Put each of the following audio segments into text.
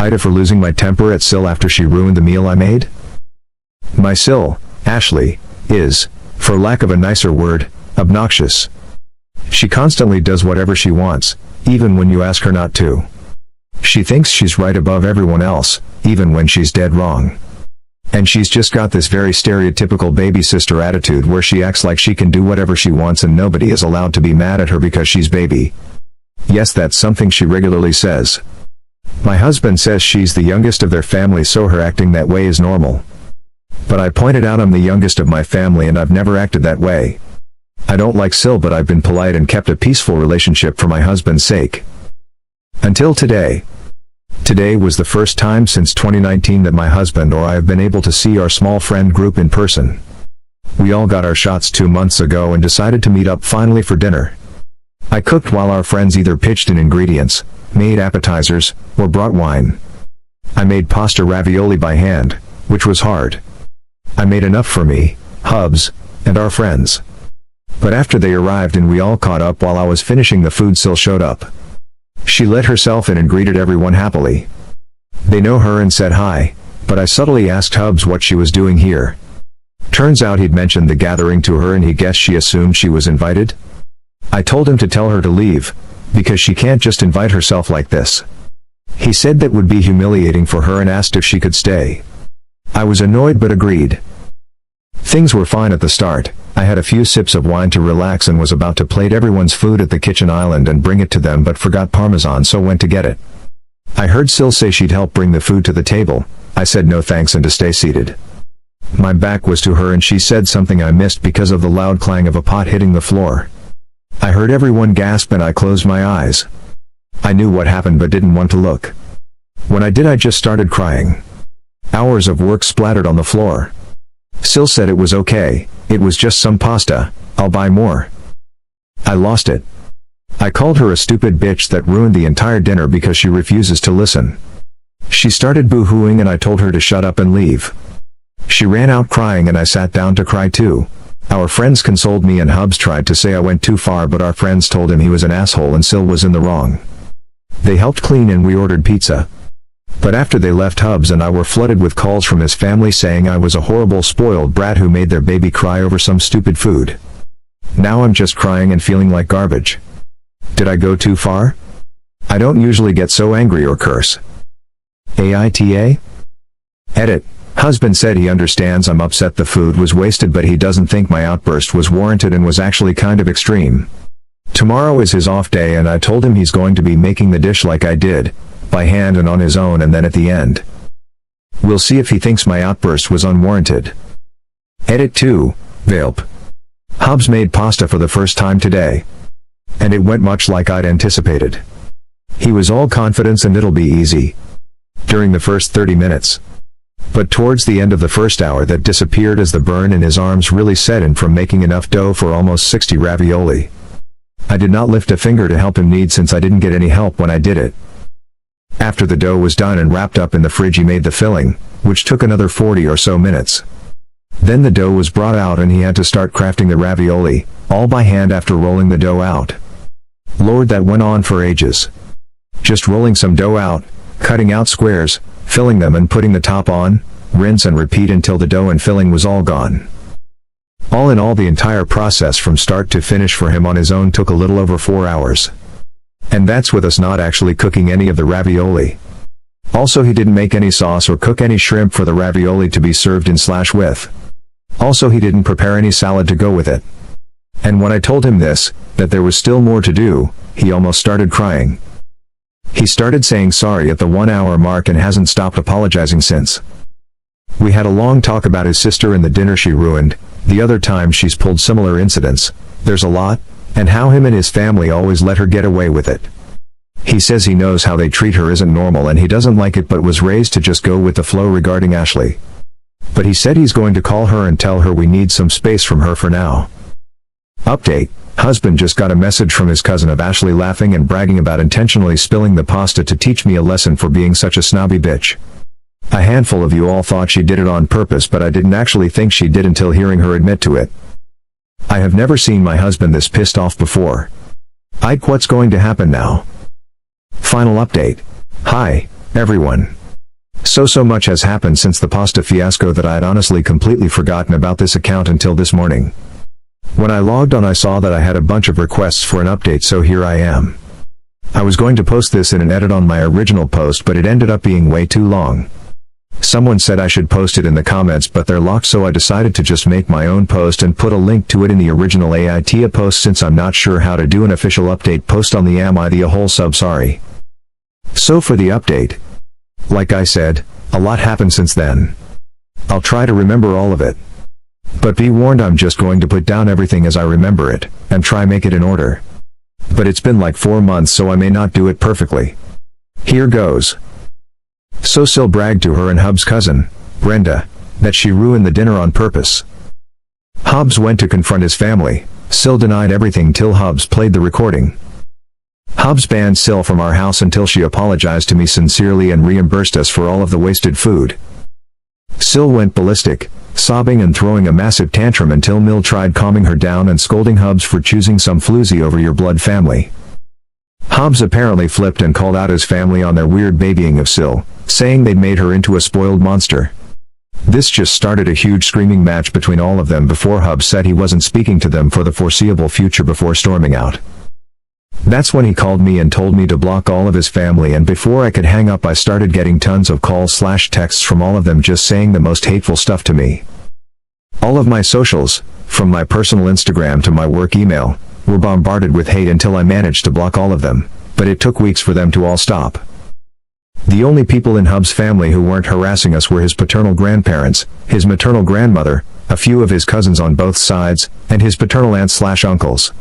AITA for losing my temper at SIL after she ruined the meal I made? My SIL, Ashley, is, for lack of a nicer word, obnoxious. She constantly does whatever she wants, even when you ask her not to. She thinks she's right above everyone else, even when she's dead wrong. And she's just got this very stereotypical baby sister attitude where she acts like she can do whatever she wants and nobody is allowed to be mad at her because she's baby. Yes, that's something she regularly says. My husband says she's the youngest of their family, so her acting that way is normal. But I pointed out I'm the youngest of my family and I've never acted that way. I don't like SIL, but I've been polite and kept a peaceful relationship for my husband's sake. Until today. Today was the first time since 2019 that my husband or I have been able to see our small friend group in person. We all got our shots 2 months ago and decided to meet up finally for dinner. I cooked while our friends either pitched in ingredients, made appetizers, or brought wine. I made pasta ravioli by hand, which was hard. I made enough for me, Hubs, and our friends. But after they arrived and we all caught up while I was finishing the food, SIL showed up. She let herself in and greeted everyone happily. They know her and said hi, but I subtly asked Hubs what she was doing here. Turns out he'd mentioned the gathering to her and he guessed she assumed she was invited. I told him to tell her to leave, because she can't just invite herself like this. He said that would be humiliating for her and asked if she could stay. I was annoyed but agreed. Things were fine at the start. I had a few sips of wine to relax and was about to plate everyone's food at the kitchen island and bring it to them, but forgot Parmesan, so went to get it. I heard SIL say she'd help bring the food to the table. I said no thanks and to stay seated. My back was to her and she said something I missed because of the loud clang of a pot hitting the floor. I heard everyone gasp and I closed my eyes. I knew what happened but didn't want to look. When I did, I just started crying. Hours of work splattered on the floor. SIL said it was okay, it was just some pasta, I'll buy more. I lost it. I called her a stupid bitch that ruined the entire dinner because she refuses to listen. She started boo-hooing and I told her to shut up and leave. She ran out crying and I sat down to cry too. Our friends consoled me and Hubs tried to say I went too far, but our friends told him he was an asshole and SIL was in the wrong. They helped clean and we ordered pizza. But after they left, Hubs and I were flooded with calls from his family saying I was a horrible spoiled brat who made their baby cry over some stupid food. Now I'm just crying and feeling like garbage. Did I go too far? I don't usually get so angry or curse. AITA? Edit. Husband said he understands I'm upset the food was wasted, but he doesn't think my outburst was warranted and was actually kind of extreme. Tomorrow is his off day and I told him he's going to be making the dish like I did, by hand and on his own, and then at the end. We'll see if he thinks my outburst was unwarranted. Edit 2, Vilp. Hubs made pasta for the first time today. And it went much like I'd anticipated. He was all confidence and it'll be easy. During the first 30 minutes. But towards the end of the first hour that disappeared as the burn in his arms really set in from making enough dough for almost 60 ravioli. I did not lift a finger to help him knead since I didn't get any help when I did it. After the dough was done and wrapped up in the fridge, he made the filling, which took another 40 or so minutes. Then the dough was brought out and he had to start crafting the ravioli, all by hand after rolling the dough out. Lord, that went on for ages. Just rolling some dough out, cutting out squares, filling them and putting the top on, rinse and repeat until the dough and filling was all gone. All in all, the entire process from start to finish for him on his own took a little over 4 hours. And that's with us not actually cooking any of the ravioli. Also, he didn't make any sauce or cook any shrimp for the ravioli to be served in / with. Also, he didn't prepare any salad to go with it. And when I told him this, that there was still more to do, he almost started crying. He started saying sorry at the 1 hour mark and hasn't stopped apologizing since. We had a long talk about his sister and the dinner she ruined, the other time she's pulled similar incidents, there's a lot, and how him and his family always let her get away with it. He says he knows how they treat her isn't normal and he doesn't like it, but was raised to just go with the flow regarding Ashley. But he said he's going to call her and tell her we need some space from her for now. Update. Husband just got a message from his cousin of Ashley laughing and bragging about intentionally spilling the pasta to teach me a lesson for being such a snobby bitch. A handful of you all thought she did it on purpose, but I didn't actually think she did until hearing her admit to it. I have never seen my husband this pissed off before. What's going to happen now? Final update. Hi, everyone. So much has happened since the pasta fiasco that I had honestly completely forgotten about this account until this morning. When I logged on I saw that I had a bunch of requests for an update, so here I am. I was going to post this in an edit on my original post, but it ended up being way too long. Someone said I should post it in the comments, but they're locked, so I decided to just make my own post and put a link to it in the original AITA post, since I'm not sure how to do an official update post on the Am I the a-hole sub sorry. So for the update. Like I said, a lot happened since then. I'll try to remember all of it. But be warned, I'm just going to put down everything as I remember it, and try make it in order. But it's been like 4 months, so I may not do it perfectly. Here goes. So SIL bragged to her and Hub's cousin, Brenda, that she ruined the dinner on purpose. Hubs went to confront his family. SIL denied everything till Hubs played the recording. Hubs banned SIL from our house until she apologized to me sincerely and reimbursed us for all of the wasted food. SIL went ballistic, sobbing and throwing a massive tantrum until Mill tried calming her down and scolding Hubs for choosing some floozy over your blood family. Hubs apparently flipped and called out his family on their weird babying of SIL, saying they'd made her into a spoiled monster. This just started a huge screaming match between all of them before Hubs said he wasn't speaking to them for the foreseeable future before storming out. That's when he called me and told me to block all of his family, and before I could hang up I started getting tons of calls/texts from all of them just saying the most hateful stuff to me. All of my socials, from my personal Instagram to my work email, were bombarded with hate until I managed to block all of them, but it took weeks for them to all stop. The only people in Hub's family who weren't harassing us were his paternal grandparents, his maternal grandmother, a few of his cousins on both sides, and his paternal aunts/uncles.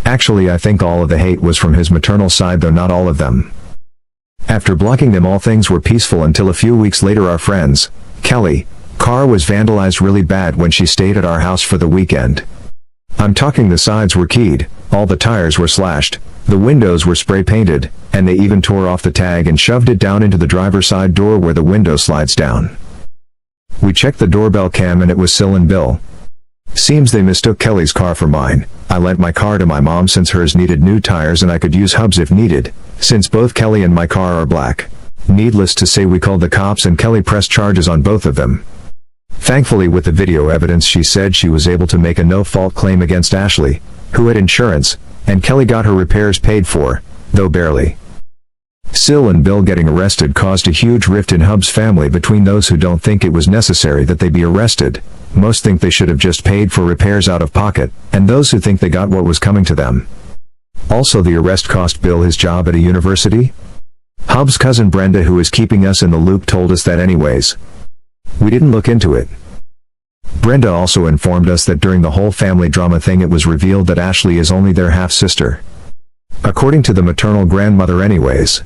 Actually, I think all of the hate was from his maternal side, though not all of them. After blocking them all, things were peaceful until a few weeks later our friend's, Kelly, car was vandalized really bad when she stayed at our house for the weekend. I'm talking the sides were keyed, all the tires were slashed, the windows were spray painted, and they even tore off the tag and shoved it down into the driver's side door where the window slides down. We checked the doorbell cam and it was SIL and Bill. Seems they mistook Kelly's car for mine. I lent my car to my mom since hers needed new tires and I could use Hub's if needed, since both Kelly and my car are black. Needless to say, we called the cops and Kelly pressed charges on both of them. Thankfully, with the video evidence, she said she was able to make a no-fault claim against Ashley, who had insurance, and Kelly got her repairs paid for, though barely. SIL and Bill getting arrested caused a huge rift in Hub's family between those who don't think it was necessary that they be arrested, most think they should have just paid for repairs out of pocket, and those who think they got what was coming to them. Also, the arrest cost Bill his job at a university? Hub's cousin Brenda, who is keeping us in the loop, told us that anyways. We didn't look into it. Brenda also informed us that during the whole family drama thing it was revealed that Ashley is only their half-sister. According to the maternal grandmother anyways.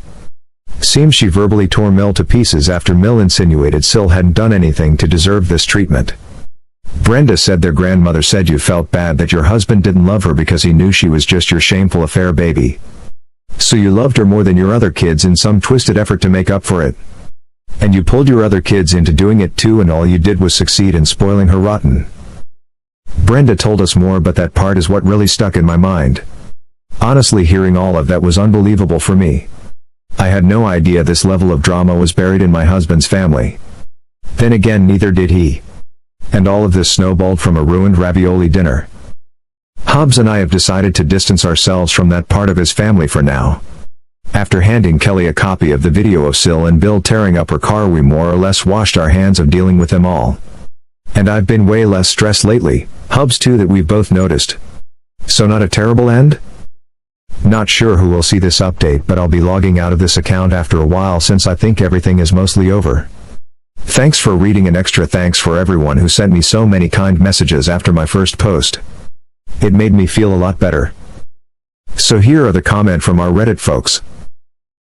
Seems she verbally tore Mill to pieces after Mill insinuated SIL hadn't done anything to deserve this treatment. Brenda said their grandmother said you felt bad that your husband didn't love her because he knew she was just your shameful affair baby. So you loved her more than your other kids in some twisted effort to make up for it. And you pulled your other kids into doing it too, and all you did was succeed in spoiling her rotten. Brenda told us more, but that part is what really stuck in my mind. Honestly, hearing all of that was unbelievable for me. I had no idea this level of drama was buried in my husband's family. Then again, neither did he. And all of this snowballed from a ruined ravioli dinner. Hubs and I have decided to distance ourselves from that part of his family for now. After handing Kelly a copy of the video of SIL and Bill tearing up her car, we more or less washed our hands of dealing with them all. And I've been way less stressed lately, Hubs too, that we've both noticed. So not a terrible end? Not sure who will see this update, but I'll be logging out of this account after a while since I think everything is mostly over. Thanks for reading, and extra thanks for everyone who sent me so many kind messages after my first post. It made me feel a lot better. So here are the comment from our Reddit folks.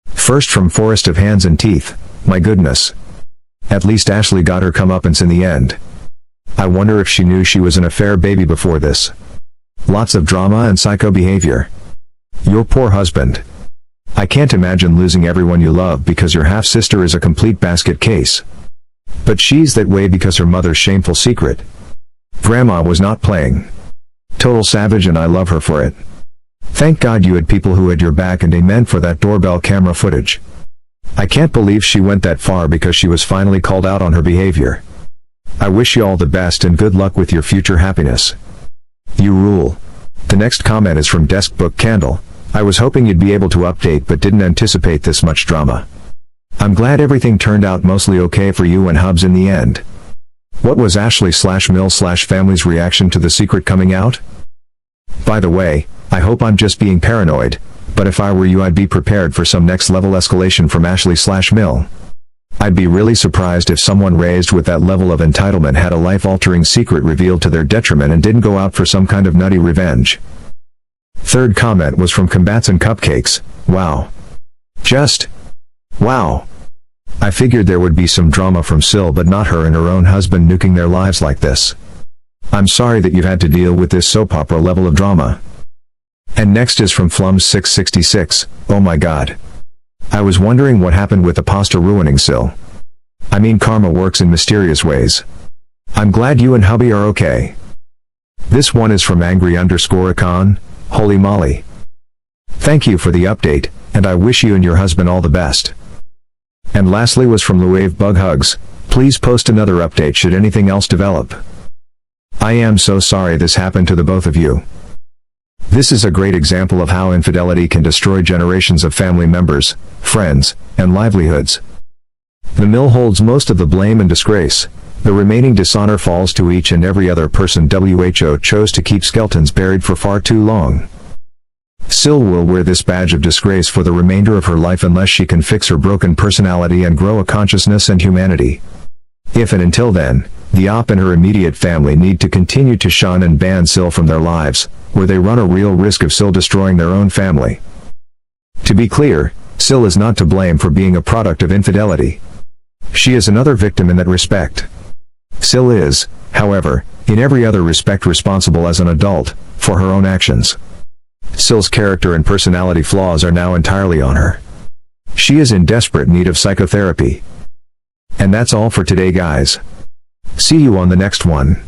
First, from Forest of Hands and Teeth, my goodness. At least Ashley got her comeuppance in the end. I wonder if she knew she was an affair baby before this. Lots of drama and psycho behavior. Your poor husband. I can't imagine losing everyone you love because your half-sister is a complete basket case. But she's that way because her mother's shameful secret. Grandma was not playing. Total savage, and I love her for it. Thank God you had people who had your back, and amen for that doorbell camera footage. I can't believe she went that far because she was finally called out on her behavior. I wish you all the best and good luck with your future happiness. You rule. The next comment is from Deskbook Candle. I was hoping you'd be able to update but didn't anticipate this much drama. I'm glad everything turned out mostly okay for you and Hubs in the end. What was Ashley/Mill/family's reaction to the secret coming out? By the way, I hope I'm just being paranoid, but if I were you I'd be prepared for some next level escalation from Ashley/Mill. I'd be really surprised if someone raised with that level of entitlement had a life-altering secret revealed to their detriment and didn't go out for some kind of nutty revenge. Third comment was from Combats and Cupcakes. Wow. Just wow. I figured there would be some drama from SIL but not her and her own husband nuking their lives like this. I'm sorry that you've had to deal with this soap opera level of drama. And next is from Flums666. Oh my god. I was wondering what happened with the pasta ruining SIL. I mean, karma works in mysterious ways. I'm glad you and hubby are okay. This one is from Angry_Icon. Holy moly. Thank you for the update, and I wish you and your husband all the best. And lastly was from Luave Bug Hugs. Please post another update should anything else develop. I am so sorry this happened to the both of you. This is a great example of how infidelity can destroy generations of family members, friends, and livelihoods. The mill holds most of the blame and disgrace. The remaining dishonor falls to each and every other person. WHO chose to keep skeletons buried for far too long. SIL will wear this badge of disgrace for the remainder of her life unless she can fix her broken personality and grow a consciousness and humanity. If and until then, the op and her immediate family need to continue to shun and ban SIL from their lives, where they run a real risk of SIL destroying their own family. To be clear, SIL is not to blame for being a product of infidelity. She is another victim in that respect. SIL is, however, in every other respect responsible as an adult, for her own actions. SIL's character and personality flaws are now entirely on her. She is in desperate need of psychotherapy. And that's all for today, guys. See you on the next one.